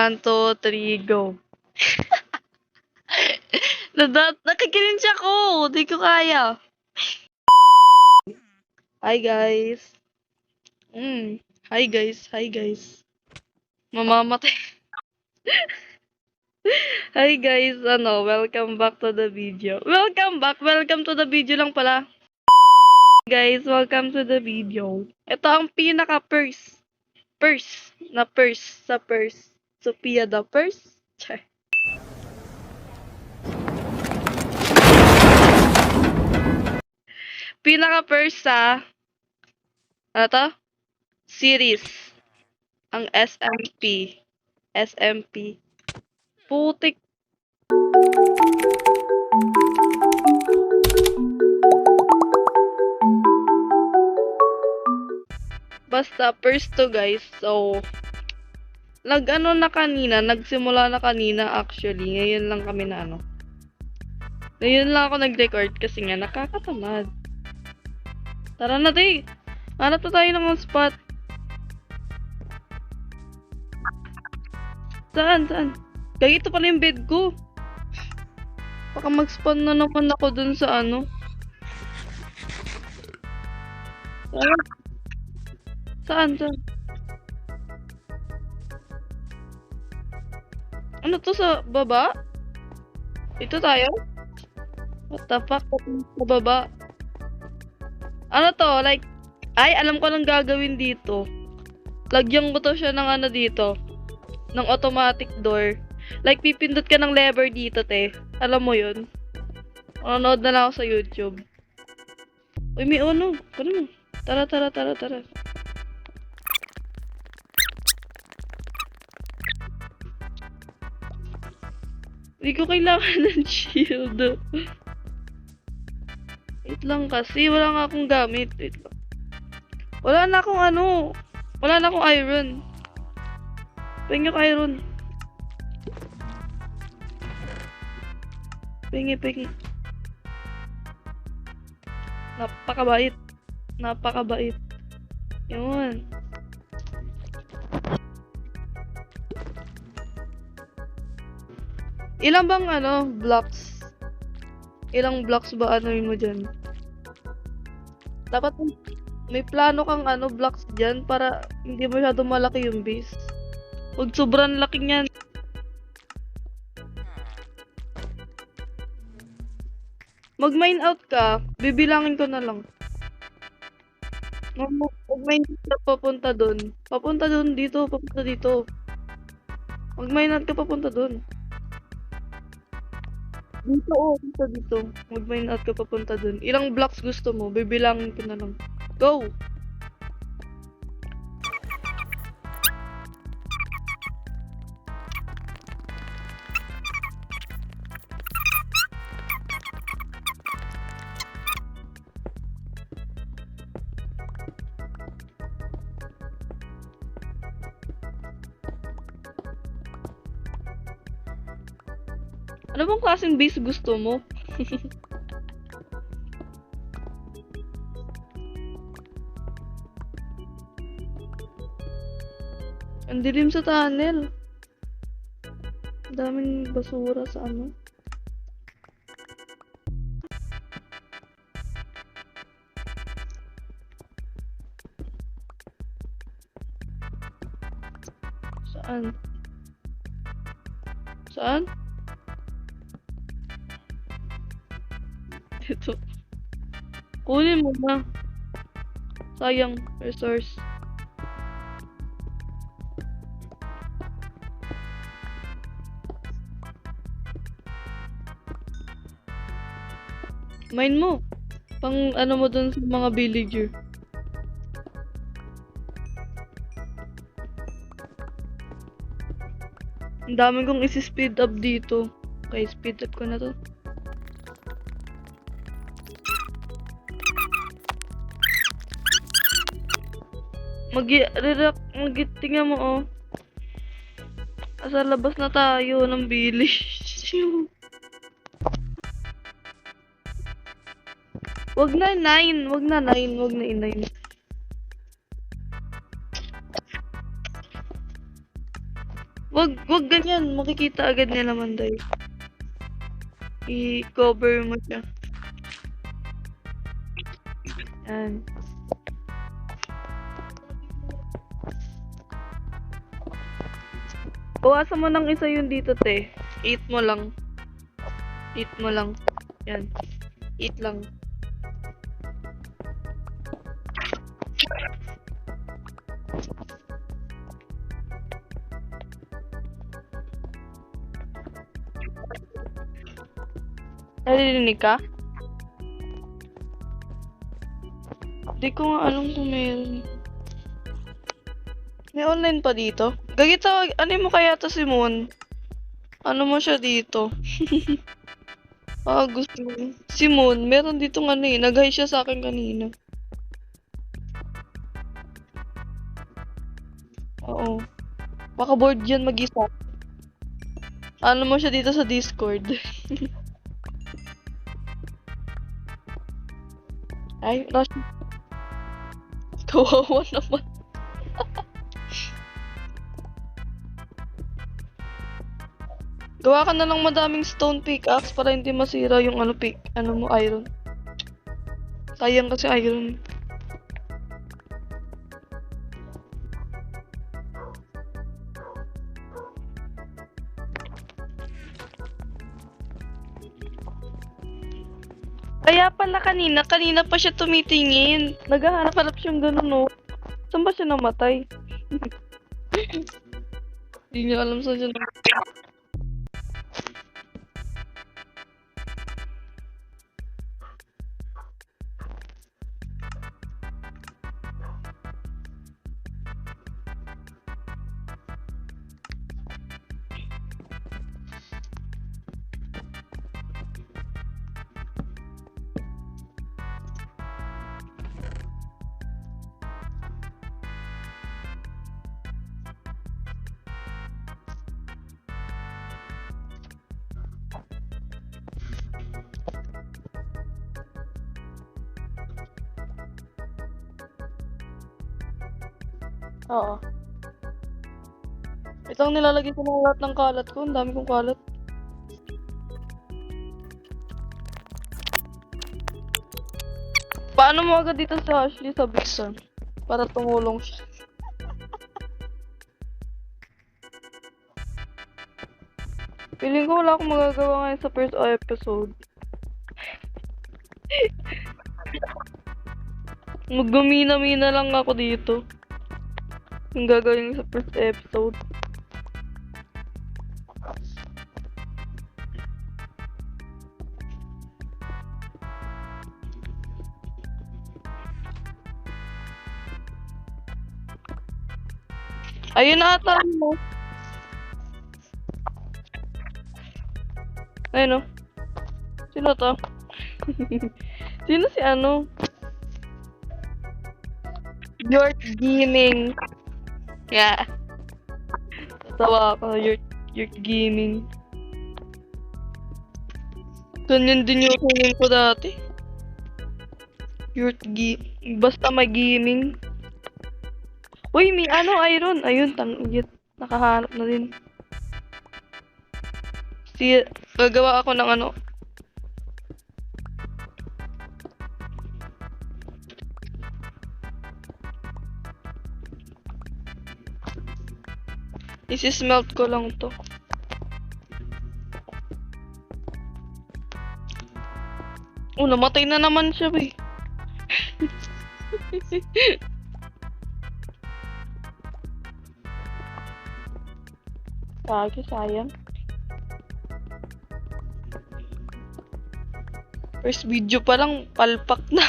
1, 2, 3, go. Nakikinig siya ko. Di ko kaya. Hi, guys. Hi, guys. Hi, guys. Mamamatay. Hi, guys. Welcome back to the video. Welcome back. Welcome to the video lang pala. Guys, welcome to the video. Ito ang pinaka-purse. Purse. Na purse. Sa purse. Sophia the purse. Char. Pinaka-purse sa ano to? Series. Ang SMP. SMP. Putik. Basta, first to guys. So, nagsimula na kanina actually. Ngayon lang kami na Ngayon lang ako nag-record kasi nga nakakatamad. Tara na tayo. Hanap na tayo ng spot. Saan? Kaya ito pala yung bed ko. Baka mag-spawn na naman ako dun sa Saan? Ano to sa baba? Ito tayo? What the fuck? Sa baba? Ano to? Like, alam ko lang gagawin dito. Lagyan ko to siya ng dito. Ng automatic door. Like, pipindot ka ng lever dito, te. Alam mo yun? Manonood na lang ako sa YouTube. Uy, may Ano? Tara. Hindi ko kailangan ng shield. Wait lang kasi. Wala nga akong gamit. Wait lang. Wala na akong iron. Pengi ko iron. Pengi. Napakabait. Yun. Ilang bang blocks? Ilang blocks ba mo dyan? Dapat may plano kang blocks dyan para hindi masyado malaki yung base. Huwag sobrang laki niyan. Mag-mine out ka, bibilangin ko na lang. Mag-mine out ka papunta dun. Papunta dito. Mag-mine out ka papunta dun. Dito. Mag-mine out ka papunta dun. Ilang blocks gusto mo? Bibilangin ko na lang. Go! Ano bang klaseng base gusto mo? Ang dilim sa tunnel. Ang daming basura sa Saan? Ito. Kunin mo na. Sayang resource. Mine mo. Pang mo dun sa mga villager. Ang dami kong isi-speed up dito. Okay, speed up ko na to. Tingnan mo Asa labas na tayo ng village. Wag na 9. Wag ganyan. Makikita agad nila, Manday. I-cover mo siya. Yan. Bawasan mo ng isa yun dito, te. 8 mo lang. 8 mo lang. Yan. 8 lang. Naririnig ka? Di ko nga alam kung meron. May online pa dito? Gagita, ano mo kaya to si Moon? Ano mo siya dito? Gusto mo. Si Moon, meron dito nga nag-hi siya sa akin kanina. Oo. Baka bored yan mag-isa. Ano mo siya dito sa Discord? Ay, rush. Kawawa naman. Gawa ka na lang madaming stone pickaxe para hindi masira yung ano mo, iron. Sayang kasi iron. Kaya pala kanina pa siya tumitingin. Naghahanap-hanap siyang ganun, no? Saan ba siya namatay? Hindi niya alam saan siya namatay. Oo. Ito ang nilalagay ko ng lahat ng kalat ko. Ang dami kong kalat. Paano mo agad dito sa Ashley sa Bixon? Para tumulong siya. Feeling ko wala akong magagawa ngayon sa first episode. Magmamina-mina lang ako dito. Yung gagawin sa first episode. Ayun na ata mo. Ayun o. Sino to? Sino si ano? Yort Gaming. Yeah. Tatawa ako. Yort Gaming. Ganyan din yung kunin ko dati. Basta may gaming. Uy, may iron. Ayun, tangyit. Nakahanap na din. Gagawa ako ng ano. Isi-smelt ko lang to. Oh, namatay na naman siya, eh. Kagi, sayang. First video pa lang, palpak na.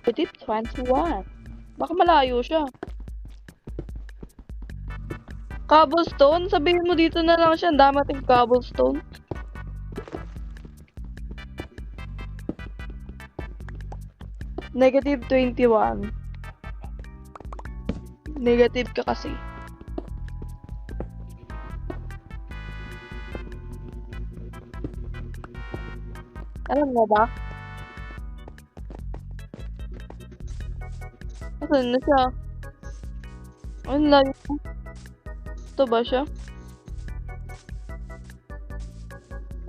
Edit 21. Baka malayo siya. Cobblestone? Sabihin mo dito na lang siya. Ang dami nating cobblestone. Negative 21. Negative ka kasi. Alam mo ba? Asan na siya? Ang layo. Ito ba siya?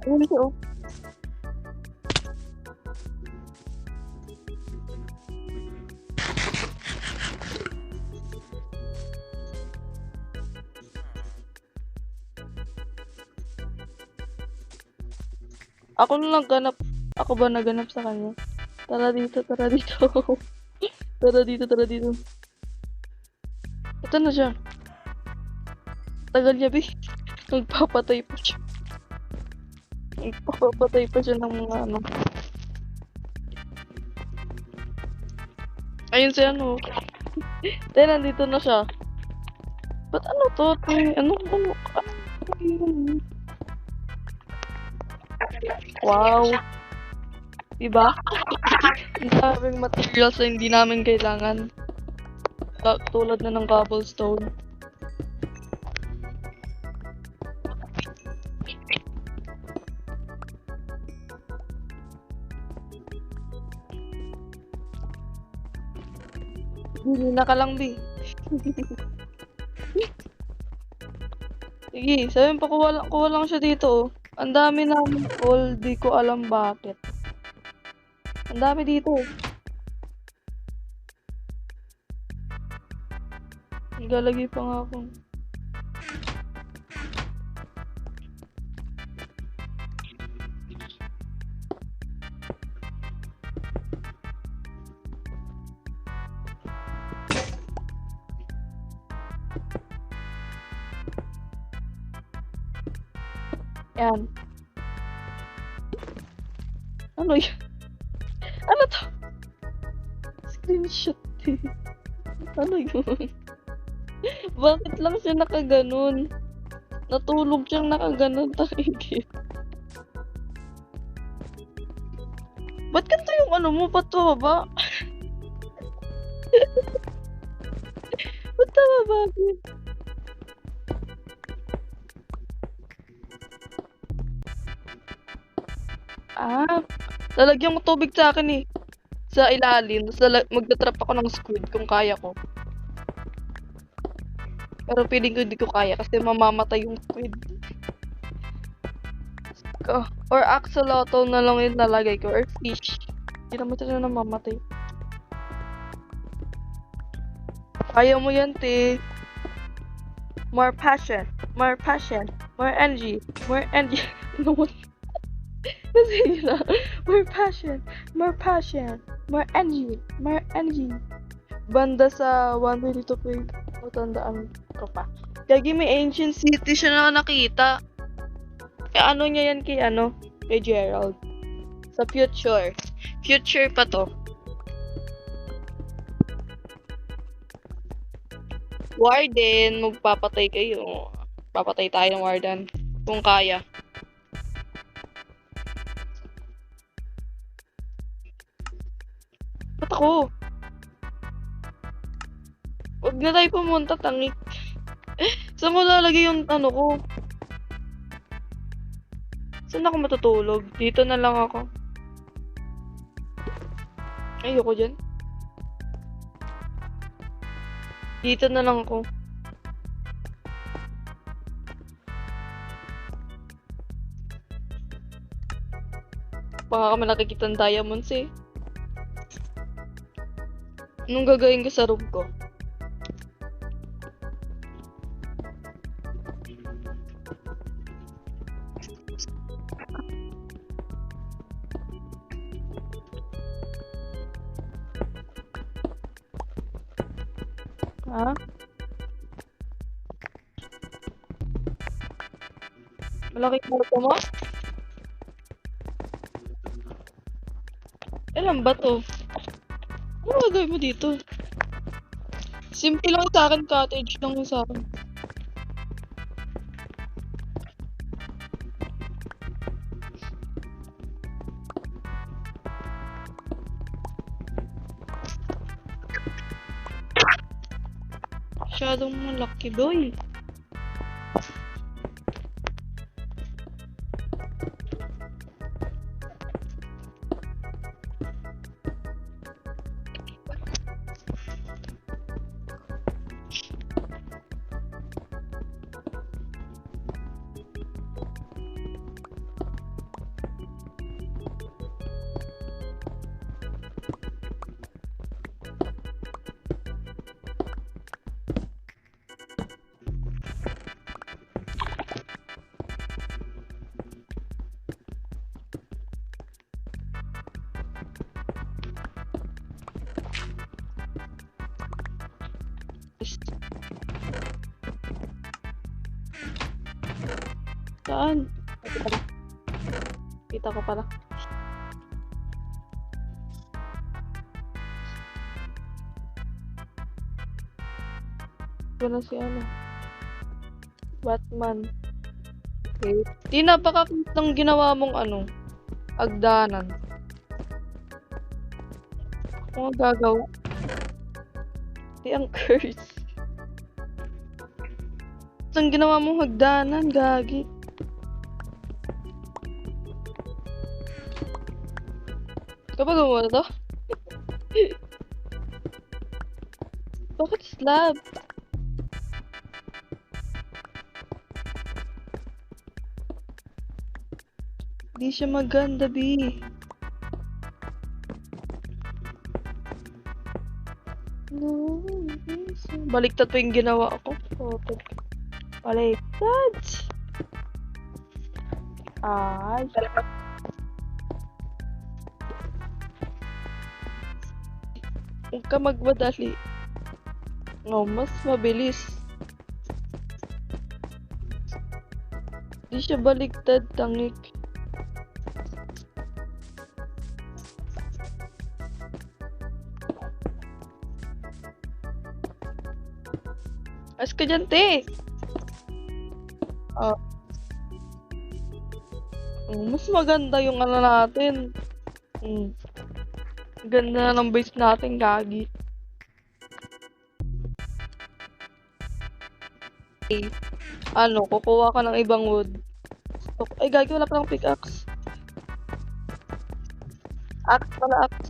Ayun siya, oh. Ako na nagganap. Ako ba naganap sa kanya? Tara dito, tara dito. Tara dito, tara dito. Ito na siya. Tagal niya, Bi. Nagpapatay pa siya. Nagpapatay pa siya ng mga ano. Ayun si ano. Tayo, nandito na siya. Ba't ano to? Ano? Wow. Diba? Ang daming materials na hindi namin kailangan. Tulad na ng cobblestone. Hindi na ka lang, Bi. Sige, sabihin pa kuha lang siya dito, oh. Ang dami namin call, di ko alam bakit. Ang dami dito. Naglalagay pa nga ako. Yan. Ano yun? Ano to? Screenshot eh. Ano yun? Bakit lang siya nakaganon? Natulog siyang nakaganon, takigit. Ba't ganito yung ano mo? Ba't ba? Ba't ba? Lalagyan mo tubig sa akin eh. Sa ilalim. Magtatrap ako ng squid kung kaya ko. Pero feeling ko hindi ko kaya kasi mamamatay yung squid. Or axolotl na lang yung nalagay ko. Or fish. Hindi naman sila namamatay. Kaya mo yan, te. More passion. More passion. More energy. More energy. Kasi na. More passion. More passion. More energy. More energy. Banda sa 122 po yung matandaan ko pa. Kaya may ancient city siya na nakita. Ano niya yan kay Gerald. Sa future. Future pa to. Warden, magpapatay kayo. Papatay tayo ng warden. Kung kaya. Ba't ako? Huwag na tayo pumunta, tangik. Saan ko lalagay yung ko? Saan ako matutulog? Dito na lang ako. Ayoko dyan. Dito na lang ako. Baka kami nakikita ng diamonds eh. Anong gagawin ko sa room ko? Ha? Malaking kwarto mo? Ilan ba to? Ano gagawin mo dito? Simple lang sa akin, cottage lang sa akin. masyadong malaki, boy. Saan? Kita ko pala. Ito na si ano. Batman. Okay. Di napakakit ng ginawa mong ano. Agdanan. Ano ang gagawa? Di ang curse. Ang ginawa mong hagdanan, gagi. Kapag gumawa na to? Bakit slab? Di siya maganda, B. No, baliktad pa yung ginawa ko. Baliktad. Ay. Huwag ka magmadali. No, mas mabilis. Di siya baliktad, tangik. As ka dyan, te. Mas maganda yung ano natin. Ganda na ng base natin, gagi. Okay. Ano, kukuha ka ng ibang wood. Ay, gagi, wala pa ng pickaxe. Axe pala, axe.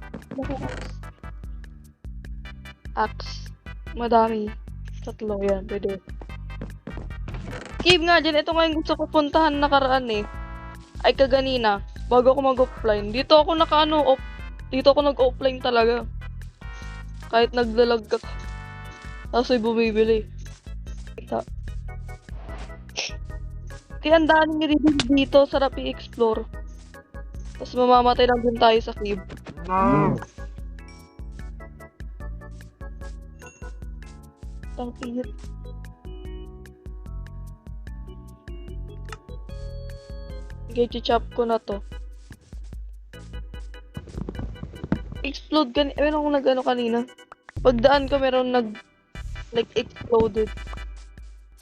Axe. Madami. 3, yan, pwede. Cave nga dyan, ito nga yung gusto ko puntahan nakaraan eh. Ay, kaganina, bago ako mag-offline. Dito ako nag-offline talaga. Kahit naglalag ka. Tapos ay bumibili. Kaya ang daming reveal dito, sarap i-explore. Tapos mamamatay lang din tayo sa cave. Ang iyot. Okay, chop ko na to. Explode kanina. Meron akong nag-ano kanina. Pagdaan ko meron like exploded.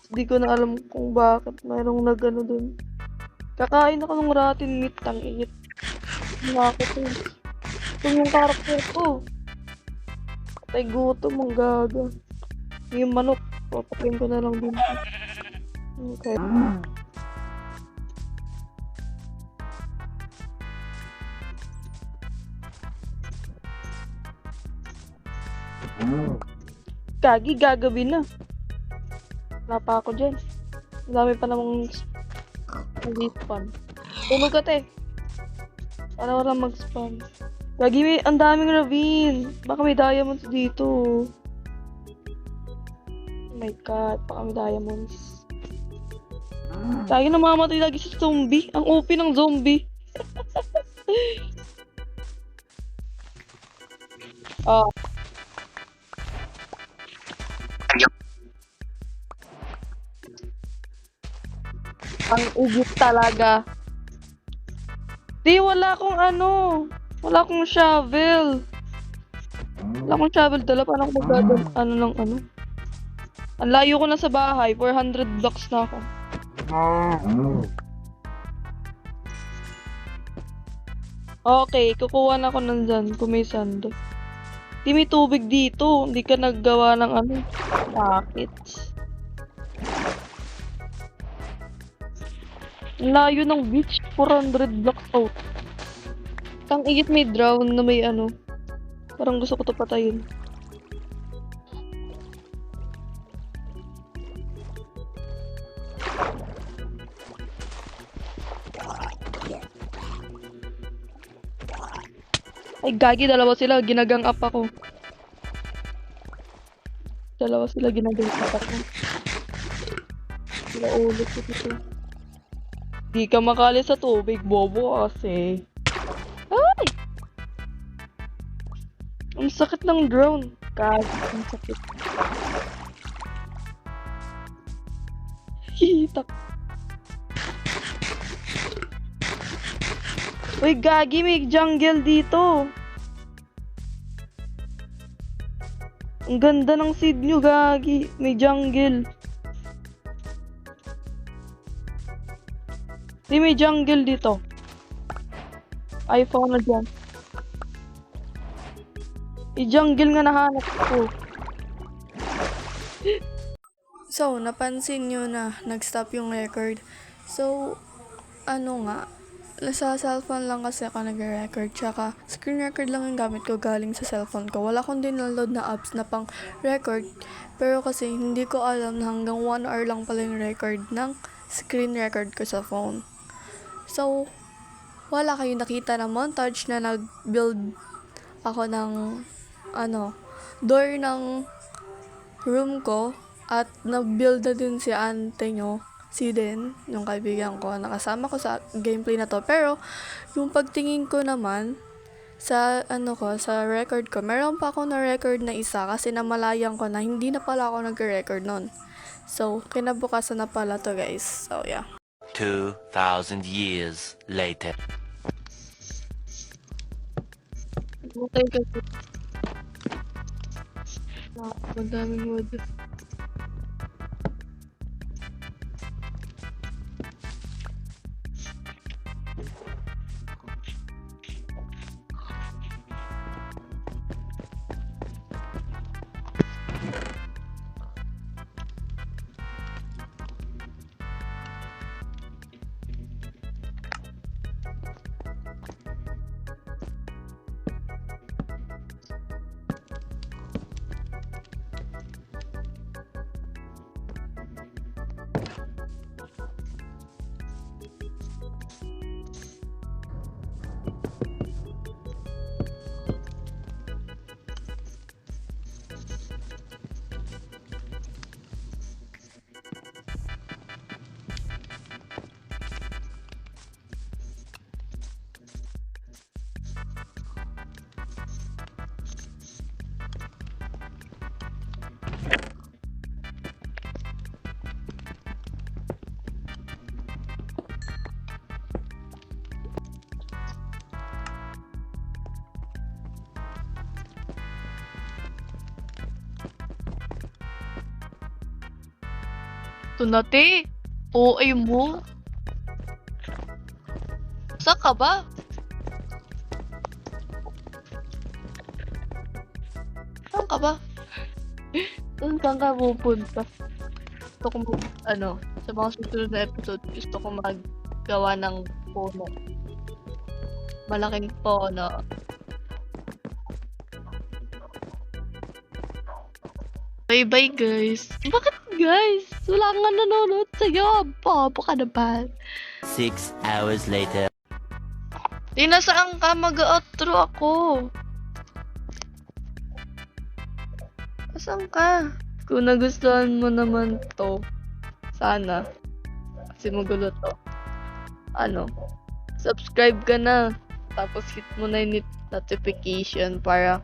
Hindi ko na alam kung bakit mayroong nag-ano dun. Kakain ako ng rotten meat, tang-iyit. Nakakot to. Ito yung karakter ko. Patay gutom, ang gaga. Yung manok, papakin ko na lang din. Okay. Gagi, gagabi na. Wala pa ako dyan. Ang dami pa namang mag-spawn. Tulog ka, te. Para wala mag-spawn. Gagi, ang daming ravine. Baka may diamonds dito. Oh my god, baka may diamonds. Gagi, namamatay lagi sa zombie. Ang OP ng zombie. Ang ugit talaga. Di, wala akong ano. Wala akong shovel. Wala akong shovel dala. Paano ako magdadala? Ano ng ano? Ang layo ko na sa bahay. 400 blocks na ako. Okay, kukuha na ako nandyan. Kung may sand. Di may tubig dito. Hindi ka naggawa ng ano. Buckets. Ang layo ng beach. 400 blocks out. Tang igit may drown na may ano. Parang gusto ko to patayin. Ay, gagi, dalawa sila. Ginagang up ako. Dalawa sila ginagang up ako. Sila ulit ko dito. Di ka makali sa tubig, bobo kasi. Ay! Ang sakit ng drone. Gagi, ang sakit. Hitak. Uy, gagi, may jungle dito. Ang ganda ng seed nyo, gagi. May jungle. Di, may jungle dito. iPhone na dyan. I-jungle nga nahanap ko. So, napansin nyo na nag-stop yung record. So, ano nga, sa cellphone lang kasi ako nag-record, tsaka screen record lang yung gamit ko galing sa cellphone ko. Wala akong download na apps na pang record, pero kasi hindi ko alam na hanggang 1 hour lang pala yung record ng screen record ko sa phone. So, wala kayong nakita na montage na nag-build ako ng door ng room ko, at nag-build na din si ante nyo, si Den, yung kaibigan ko, nakasama ko sa gameplay na to. Pero, yung pagtingin ko naman, sa sa record ko, meron pa ako na record na isa kasi namalayan ko na hindi na pala ako nag-record nun. So, kinabukasan na pala to, guys. So, yeah. 2,000 years later. Okay, kasi. Madaming wood. Tunate, OA mo. Saan ka ba? Saan ka ba? Saan ka pupunta? Gusto ko sa mga susunod na episode, gusto ko maggawa ng puno. Malaking puno. Bye-bye, guys. Bakit, guys? Wala nga nanonood sa'yo. Bobo ka naman. 6 hours later. Tina, saan ka? Mag-outro ako. Saan ka? Kung nagustuhan mo naman to, sana. Kasi magulo to. Subscribe ka na. Tapos hit mo na yung notification para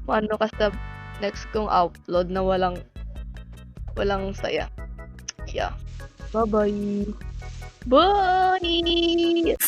maano ka sa next kong upload na walang saya. Yeah. Bye-bye. Bye!